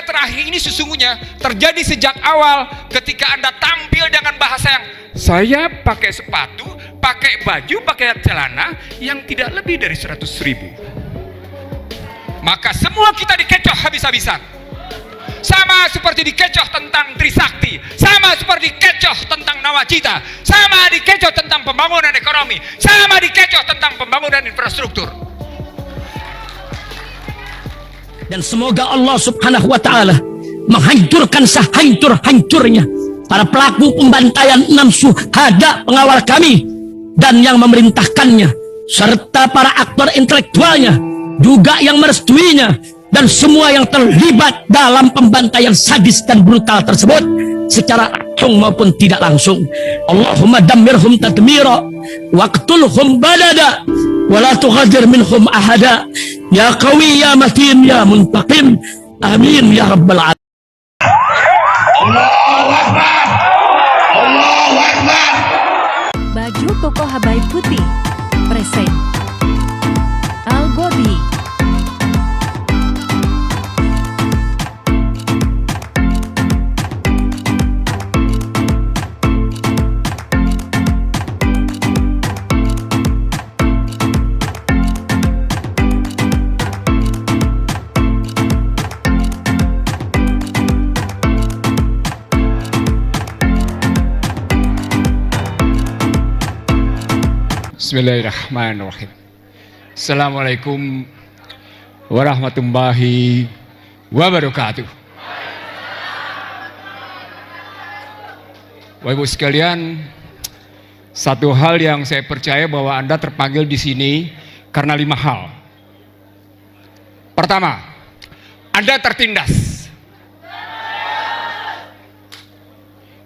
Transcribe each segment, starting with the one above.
terakhir ini sesungguhnya terjadi sejak awal ketika Anda tampil dengan bahasa yang saya pakai sepatu, pakai baju, pakai celana yang tidak lebih dari 100.000. Maka semua kita dikecoh habis-habisan. Sama seperti dikecoh tentang Trisakti, sama seperti dikecoh tentang Nawacita, sama dikecoh tentang pembangunan ekonomi, sama dikecoh tentang pembangunan infrastruktur. Dan semoga Allah subhanahu wa ta'ala menghancurkan sehancur-hancurnya para pelaku pembantaian 6 syuhada pengawal kami dan yang memerintahkannya, serta para aktor intelektualnya juga yang merestuinya, dan semua yang terlibat dalam pembantaian sadis dan brutal tersebut secara langsung maupun tidak langsung. Allahumma dammirhum tadmira waqtulhum balada wala tughadir minhum ahada ya qawi ya matin ya muntaqim amin ya rabbal alamin. Allahu Akbar, Allahu Akbar. Baju koko Habaib putih present Al Godi. Bismillahirrahmanirrahim. Assalamualaikum warahmatullahi wabarakatuh. Bapak Ibu sekalian, satu hal yang saya percaya bahwa Anda terpanggil di sini karena 5 hal. Pertama, Anda tertindas.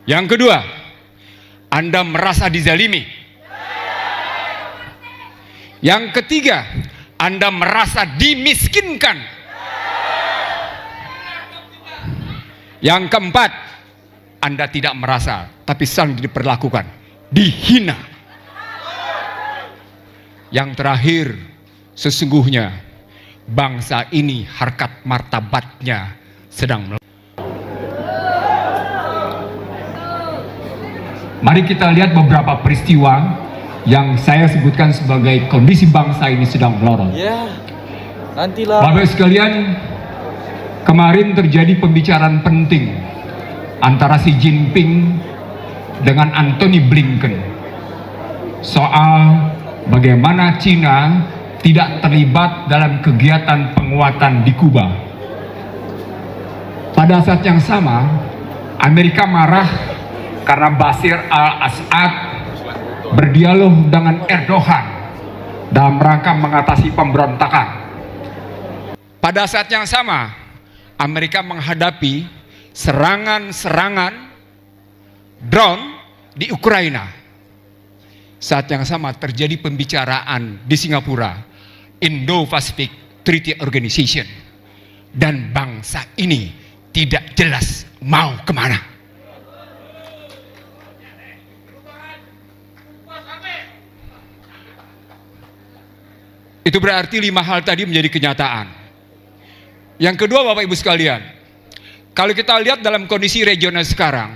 Yang kedua, Anda merasa dizalimi. Yang ketiga, Anda merasa dimiskinkan. Yang keempat, Anda tidak merasa, tapi sedang diperlakukan, dihina. Yang terakhir, sesungguhnya bangsa ini harkat martabatnya sedang Mari kita lihat beberapa peristiwa yang saya sebutkan sebagai kondisi bangsa ini sedang melorot. Ya, nantilah. Bapak sekalian, kemarin terjadi pembicaraan penting antara Xi Jinping dengan Antony Blinken soal bagaimana Cina tidak terlibat dalam kegiatan penguatan di Kuba. Pada saat yang sama, Amerika marah karena Bashar al-Assad berdialog dengan Erdogan dalam rangka mengatasi pemberontakan. Pada saat yang sama, Amerika menghadapi serangan-serangan drone di Ukraina. Saat yang sama terjadi pembicaraan di Singapura, Indo-Pacific Treaty Organization, dan bangsa ini tidak jelas mau kemana. Itu berarti 5 hal tadi menjadi kenyataan. Yang kedua, Bapak Ibu sekalian, kalau kita lihat dalam kondisi regional sekarang,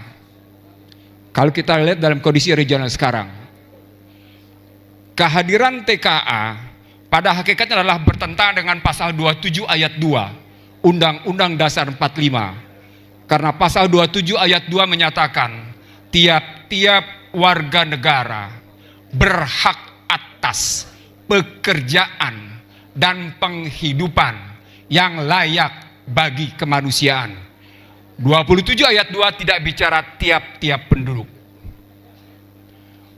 kehadiran TKA pada hakikatnya adalah bertentangan dengan pasal 27 ayat 2 Undang-Undang Dasar 45. Karena pasal 27 ayat 2 menyatakan tiap-tiap warga negara berhak atas pekerjaan dan penghidupan yang layak bagi kemanusiaan. 27 ayat 2 tidak bicara tiap-tiap penduduk.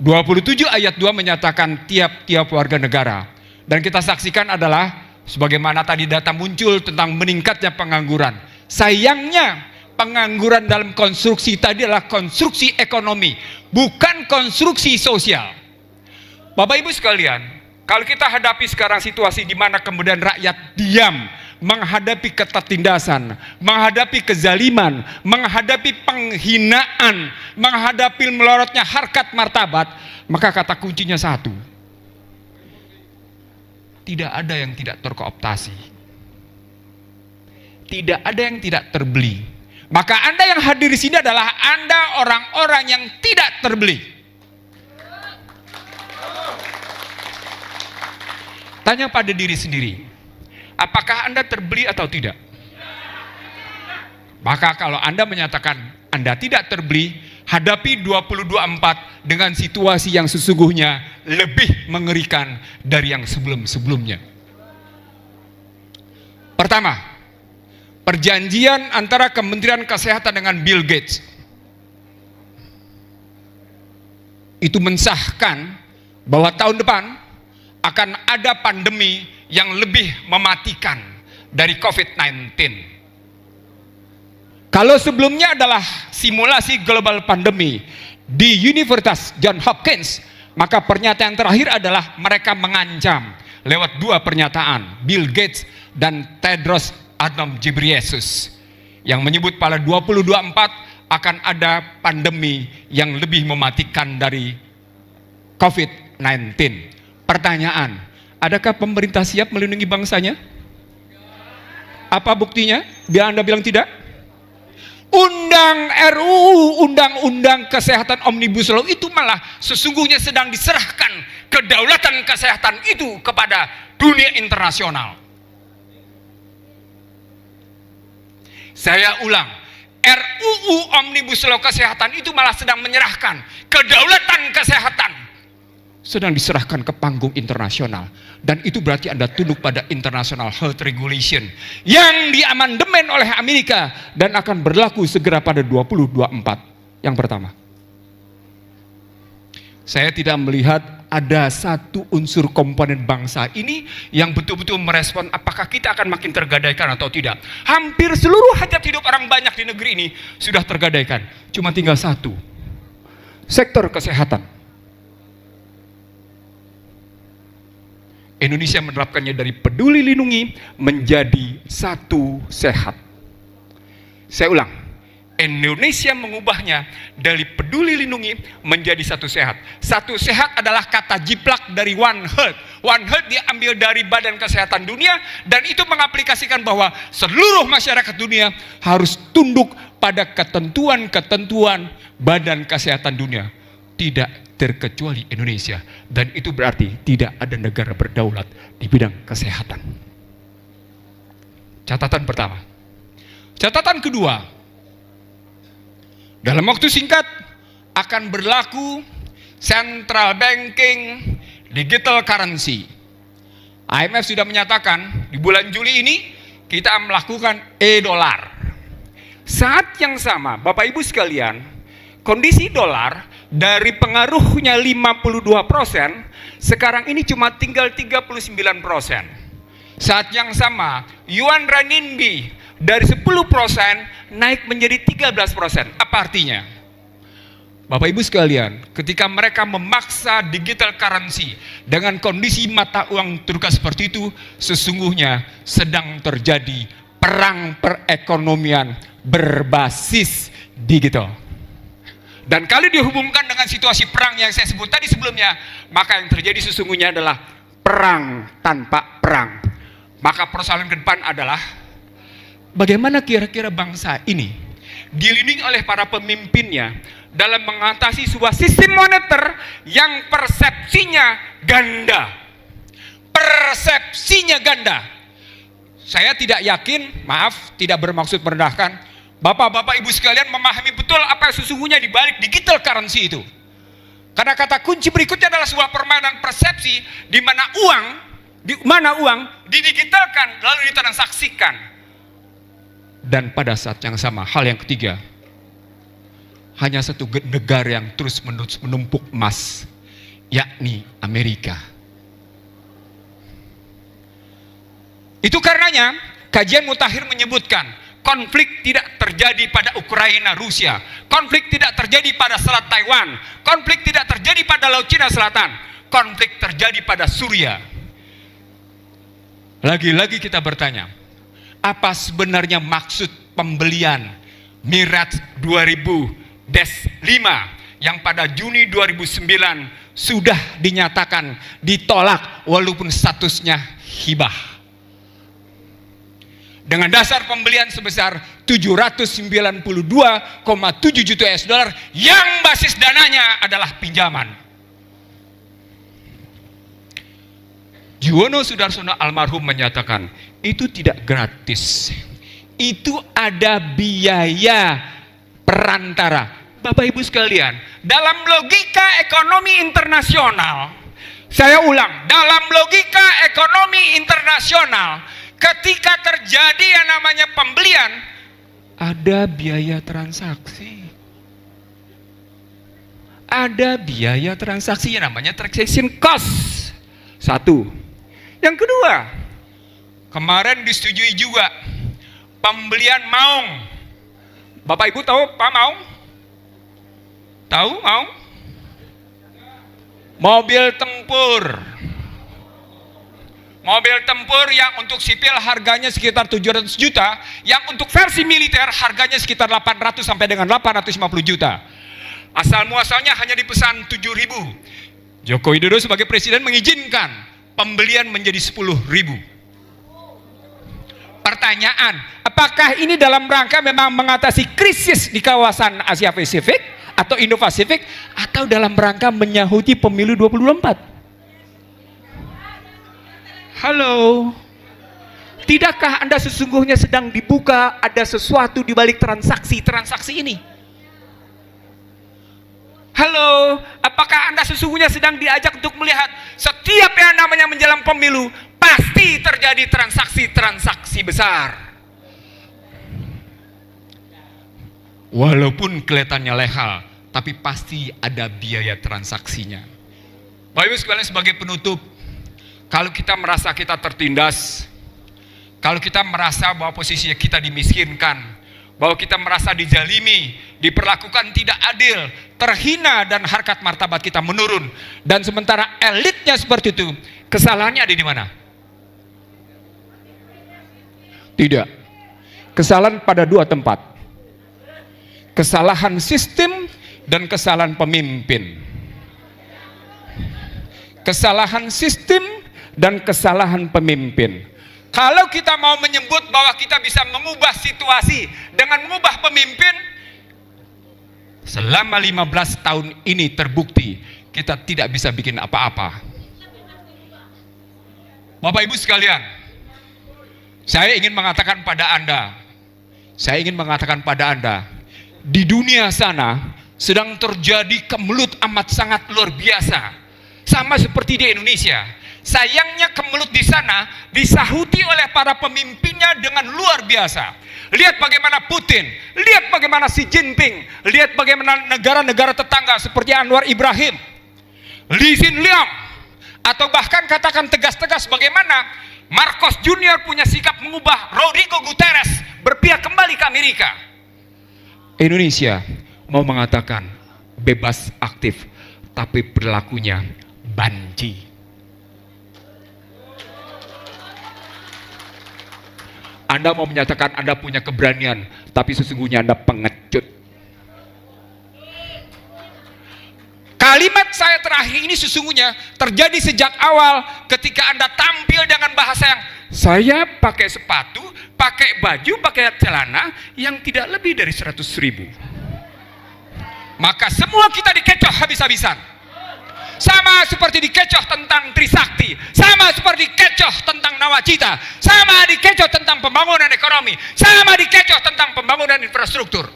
27 ayat 2 menyatakan tiap-tiap warga negara. Dan kita saksikan adalah sebagaimana tadi data muncul tentang meningkatnya pengangguran. Sayangnya pengangguran dalam konstruksi tadi adalah konstruksi ekonomi, bukan konstruksi sosial. Bapak Ibu sekalian, kalau kita hadapi sekarang situasi di mana kemudian rakyat diam menghadapi ketertindasan, menghadapi kezaliman, menghadapi penghinaan, menghadapi melorotnya harkat martabat, maka kata kuncinya satu: tidak ada yang tidak terkooptasi. tidak ada yang tidak terbeli. Maka Anda yang hadir di sini adalah Anda orang-orang yang tidak terbeli. Tanya pada diri sendiri, apakah Anda terbeli atau tidak? Maka kalau Anda menyatakan Anda tidak terbeli, hadapi 2024 dengan situasi yang sesungguhnya lebih mengerikan dari yang sebelum-sebelumnya. Pertama, perjanjian antara Kementerian Kesehatan dengan Bill Gates itu mensahkan bahwa tahun depan akan ada pandemi yang lebih mematikan dari COVID-19. Kalau sebelumnya adalah simulasi global pandemi di Universitas Johns Hopkins, maka pernyataan terakhir adalah mereka mengancam lewat dua pernyataan, Bill Gates dan Tedros Adhanom Ghebreyesus, yang menyebut pada 2024 akan ada pandemi yang lebih mematikan dari COVID-19. Pertanyaan, adakah pemerintah siap melindungi bangsanya? Apa buktinya? Biar Anda bilang tidak? Undang-Undang Kesehatan Omnibus Law itu malah sesungguhnya sedang diserahkan kedaulatan kesehatan itu kepada dunia internasional. Saya ulang, RUU Omnibus Law Kesehatan itu malah sedang menyerahkan kedaulatan kesehatan, sedang diserahkan ke panggung internasional. Dan itu berarti Anda tunduk pada International Health Regulation yang diamandemen oleh Amerika dan akan berlaku segera pada 2024. Yang pertama, saya tidak melihat ada satu unsur komponen bangsa ini yang betul-betul merespon apakah kita akan makin tergadaikan atau tidak. Hampir seluruh hajat hidup orang banyak di negeri ini sudah tergadaikan. Cuma tinggal satu, sektor kesehatan. Indonesia menerapkannya dari Peduli Lindungi menjadi Satu Sehat. Saya ulang, Indonesia mengubahnya dari Peduli Lindungi menjadi Satu Sehat. Satu Sehat adalah kata jiplak dari One Health. One Health diambil dari Badan Kesehatan Dunia dan itu mengaplikasikan bahwa seluruh masyarakat dunia harus tunduk pada ketentuan-ketentuan Badan Kesehatan Dunia. Tidak terkecuali Indonesia, dan itu berarti tidak ada negara berdaulat di bidang kesehatan. Catatan pertama. Catatan kedua, dalam waktu singkat akan berlaku central banking digital currency. IMF sudah menyatakan di bulan Juli ini kita melakukan e-dolar. Saat yang sama, Bapak Ibu sekalian, kondisi dolar dari pengaruhnya 52%, sekarang ini cuma tinggal 39%. Saat yang sama, yuan renminbi dari 10% naik menjadi 13%. Apa artinya? Bapak Ibu sekalian, ketika mereka memaksa digital currency dengan kondisi mata uang terbuka seperti itu, sesungguhnya sedang terjadi perang perekonomian berbasis digital. Dan kalau dihubungkan dengan situasi perang yang saya sebut tadi sebelumnya, maka yang terjadi sesungguhnya adalah perang tanpa perang. Maka persoalan ke depan adalah bagaimana kira-kira bangsa ini dilindungi oleh para pemimpinnya dalam mengatasi sebuah sistem moneter yang persepsinya ganda. Persepsinya ganda. Saya tidak yakin, maaf, tidak bermaksud merendahkan, Bapak-bapak ibu sekalian memahami betul apa yang sesungguhnya di balik digital currency itu. Karena kata kunci berikutnya adalah sebuah permainan persepsi di mana uang didigitalkan lalu ditransaksikan. Dan pada saat yang sama, hal yang ketiga, hanya satu negara yang terus-menerus menumpuk emas, yakni Amerika. Itu karenanya kajian mutakhir menyebutkan konflik tidak terjadi pada Ukraina, Rusia. Konflik tidak terjadi pada Selat Taiwan. Konflik tidak terjadi pada Laut Cina Selatan. Konflik terjadi pada Suriah. Lagi-lagi kita bertanya, apa sebenarnya maksud pembelian Mirage 2000-5 yang pada Juni 2009 sudah dinyatakan ditolak walaupun statusnya hibah? dengan dasar pembelian sebesar 792,7 juta US dollar yang basis dananya adalah pinjaman. Juwono Sudarsono almarhum menyatakan, itu tidak gratis. Itu ada biaya perantara. Bapak Ibu sekalian, dalam logika ekonomi internasional, saya ulang, dalam logika ekonomi internasional, ketika terjadi yang namanya pembelian, ada biaya transaksi. Ada biaya transaksi yang namanya transaction cost. Satu. Yang kedua, kemarin disetujui juga pembelian maung. Bapak Ibu tahu Pak Maung? Tahu maung? Mobil tempur. Mobil tempur yang untuk sipil harganya sekitar 700 juta, yang untuk versi militer harganya sekitar 800 sampai dengan 850 juta. Asal muasalnya hanya dipesan 7.000. Joko Widodo sebagai presiden mengizinkan pembelian menjadi 10.000. Pertanyaan, apakah ini dalam rangka memang mengatasi krisis di kawasan Asia Pasifik atau Indo-Pasifik, atau dalam rangka menyahuti pemilu 2024? Halo, tidakkah Anda sesungguhnya sedang dibuka ada sesuatu di balik transaksi-transaksi ini? Halo, apakah Anda sesungguhnya sedang diajak untuk melihat setiap yang namanya menjelang pemilu pasti terjadi transaksi-transaksi besar? Walaupun kelihatannya legal, tapi pasti ada biaya transaksinya. Bapak Ibu sekalian, sebagai penutup, kalau kita merasa kita tertindas, kalau kita merasa bahwa posisinya kita dimiskinkan, bahwa kita merasa dizalimi, diperlakukan tidak adil, terhina, dan harkat martabat kita menurun, dan sementara elitnya seperti itu, kesalahannya ada di mana? Tidak. Kesalahan pada dua tempat. Kesalahan sistem dan kesalahan pemimpin. Kesalahan sistem dan kesalahan pemimpin. Kalau kita mau menyebut bahwa kita bisa mengubah situasi dengan mengubah pemimpin, selama 15 tahun ini terbukti kita tidak bisa bikin apa-apa. Bapak Ibu sekalian, saya ingin mengatakan pada Anda, di dunia sana sedang terjadi kemelut amat sangat luar biasa, sama seperti di Indonesia. Sayangnya kemelut di sana disahuti oleh para pemimpinnya dengan luar biasa. Lihat bagaimana Putin, lihat bagaimana Xi Jinping, lihat bagaimana negara-negara tetangga seperti Anwar Ibrahim, Lee Hsien Loong, atau bahkan katakan tegas-tegas bagaimana Marcos Junior punya sikap mengubah Rodrigo Guterres berpihak kembali ke Amerika. Indonesia mau mengatakan bebas aktif, tapi perilakunya banci. Anda mau menyatakan Anda punya keberanian, tapi sesungguhnya Anda pengecut. Kalimat saya terakhir ini sesungguhnya terjadi sejak awal ketika Anda tampil dengan bahasa yang saya pakai sepatu, pakai baju, pakai celana yang tidak lebih dari 100.000. Maka semua kita dikecoh habis-habisan. Sama seperti dikecoh tentang Trisakti, sama seperti dikecoh tentang Nawacita, sama dikecoh tentang pembangunan ekonomi, sama dikecoh tentang pembangunan infrastruktur.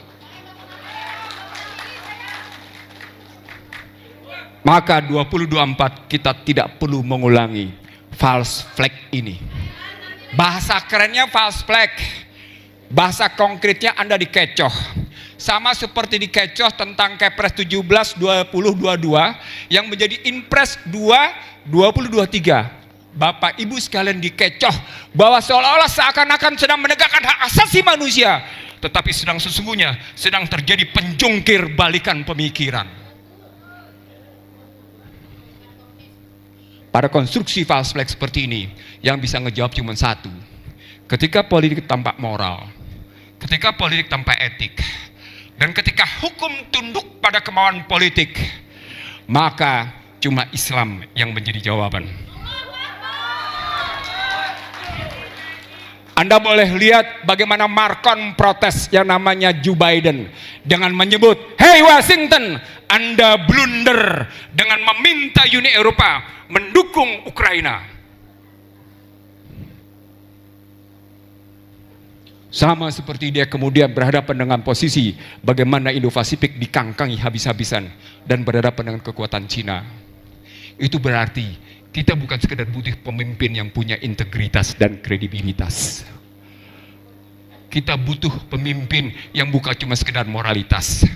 Maka 2024 kita tidak perlu mengulangi false flag ini. Bahasa kerennya false flag, bahasa konkretnya Anda dikecoh. Sama seperti dikecoh tentang Kepres 17 2022 yang menjadi Inpres 2 2023. Bapak Ibu sekalian dikecoh bahwa seolah-olah seakan-akan sedang menegakkan hak asasi manusia, tetapi sesungguhnya sedang terjadi penjungkir balikan pemikiran. Pada konstruksi false flag seperti ini, yang bisa ngejawab cuma satu. Ketika politik tanpa moral, ketika politik tanpa etik, dan ketika hukum tunduk pada kemauan politik, maka cuma Islam yang menjadi jawaban. Anda boleh lihat bagaimana Marcon protes yang namanya Joe Biden dengan menyebut, "Hey Washington, Anda blunder dengan meminta Uni Eropa mendukung Ukraina." Sama seperti dia kemudian berhadapan dengan posisi bagaimana Indo-Pasifik dikangkangi habis-habisan dan berhadapan dengan kekuatan Cina. Itu berarti kita bukan sekedar butuh pemimpin yang punya integritas dan kredibilitas. Kita butuh pemimpin yang bukan cuma sekedar moralitas.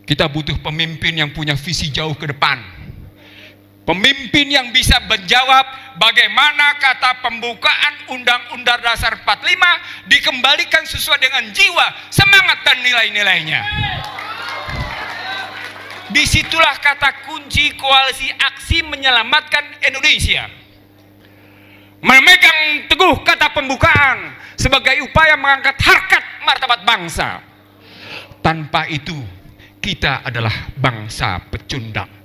Kita butuh pemimpin yang punya visi jauh ke depan. Pemimpin yang bisa menjawab bagaimana kata pembukaan Undang-Undang Dasar 45 dikembalikan sesuai dengan jiwa, semangat dan nilai-nilainya. Disitulah kata kunci koalisi aksi menyelamatkan Indonesia. Memegang teguh kata pembukaan sebagai upaya mengangkat harkat martabat bangsa. Tanpa itu, kita adalah bangsa pecundang.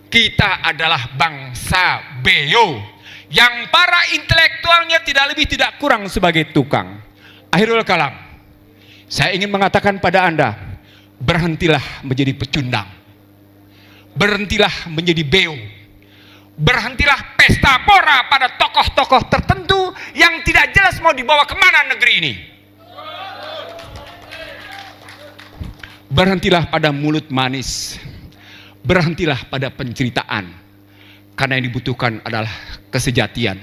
Kita adalah bangsa beo yang para intelektualnya tidak lebih tidak kurang sebagai tukang. Akhirul kalam, saya ingin mengatakan pada Anda, berhentilah menjadi pecundang. Berhentilah menjadi beo. Berhentilah pesta pora pada tokoh-tokoh tertentu yang tidak jelas mau dibawa kemana negeri ini. Berhentilah pada mulut manis. Berhentilah pada penceritaan. Karena yang dibutuhkan adalah kesejatian.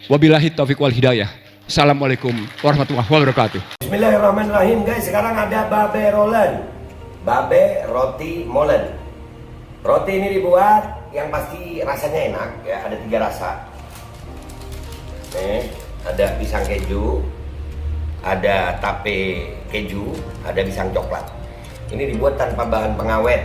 Wabillahi taufiq wal hidayah. Assalamualaikum warahmatullahi wabarakatuh. Bismillahirrahmanirrahim guys, sekarang ada babe rolen, babe roti molen. Roti ini dibuat yang pasti rasanya enak ya, ada 3 rasa. Nih, ada pisang keju, ada tape keju, ada pisang coklat. Ini dibuat tanpa bahan pengawet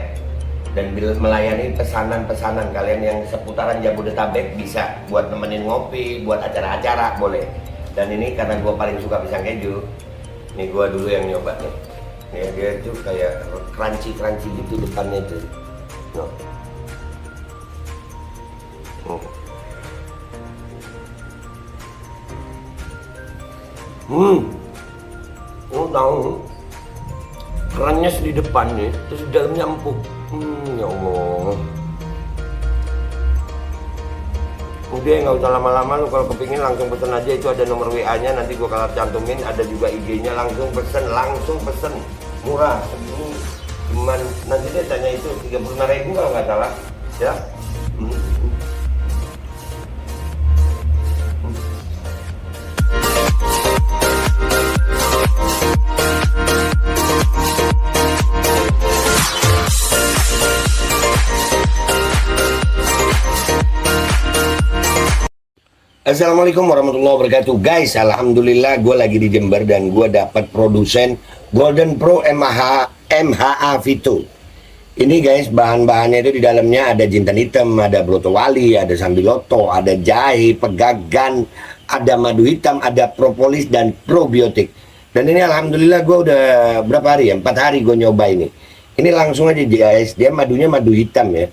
dan melayani pesanan-pesanan kalian yang seputaran Jabodetabek, bisa buat nemenin ngopi, buat acara-acara boleh. Dan ini karena gue paling suka pisang keju, nih gue dulu yang nyoba nih. Ya, dia itu kayak crunchy gitu depannya itu. No. Lu tahu kerannya di depannya, terus di dalamnya empuk. Ya Allah. Udah nggak usah lama-lama, lu kalau kepingin langsung pesen aja, itu ada nomor WA-nya, nanti gua kalau cantumin, ada juga IG-nya, langsung pesen, murah segini, cuman nanti dia tanya itu 35.000 kalau nggak salah, ya. Assalamualaikum warahmatullahi wabarakatuh guys. Alhamdulillah gue lagi di Jember dan gue dapat produsen Golden Pro MHA Vito. Ini guys, bahan-bahannya itu di dalamnya ada jintan hitam, ada broto wali, ada sambiloto, ada jahe, pegagan, ada madu hitam, ada propolis dan probiotik. Dan ini alhamdulillah gue udah berapa hari ya, 4 hari gue nyoba ini. Ini langsung aja guys, dia madunya madu hitam ya.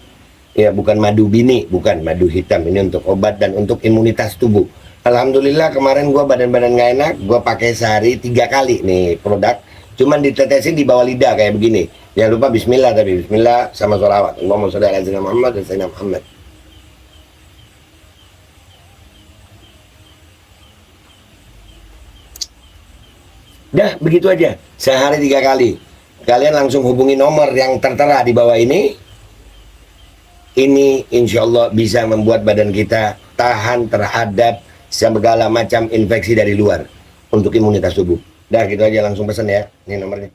Ya bukan madu bini, bukan madu hitam. Ini untuk obat dan untuk imunitas tubuh. Alhamdulillah kemarin gua badan-badan gak enak, gua pakai sehari 3 kali nih produk. Cuman ditetesin di bawah lidah kayak begini. Jangan lupa bismillah, tapi bismillah sama sholawat. Allahumma sholli ala sayyidina Muhammad dan sayyidina Muhammad. Dah begitu aja, sehari 3 kali. Kalian langsung hubungi nomor yang tertera di bawah ini. Ini insya Allah bisa membuat badan kita tahan terhadap segala macam infeksi dari luar untuk imunitas tubuh. Dah gitu aja, langsung pesan ya. Ini nomornya.